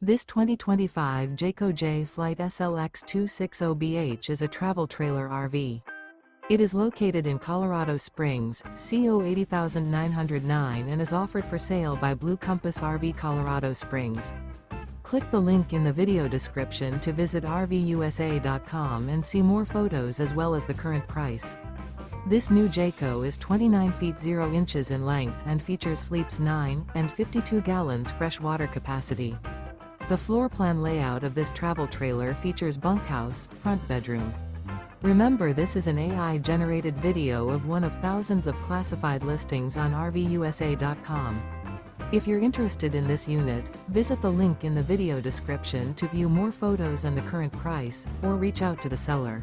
This 2025 Jayco Jay Flight SLX 260BH is a travel trailer RV. It is located in Colorado Springs, CO 80909 and is offered for sale by Blue Compass RV Colorado Springs. Click the link in the video description to visit RVUSA.com and see more photos as well as the current price. This new Jayco is 29 feet 0 inches in length and features sleeps 9 and 52 gallons fresh water capacity. The floor plan layout of this travel trailer features bunkhouse, front bedroom. Remember, this is an AI-generated video of one of thousands of classified listings on RVUSA.com. If you're interested in this unit, visit the link in the video description to view more photos and the current price, or reach out to the seller.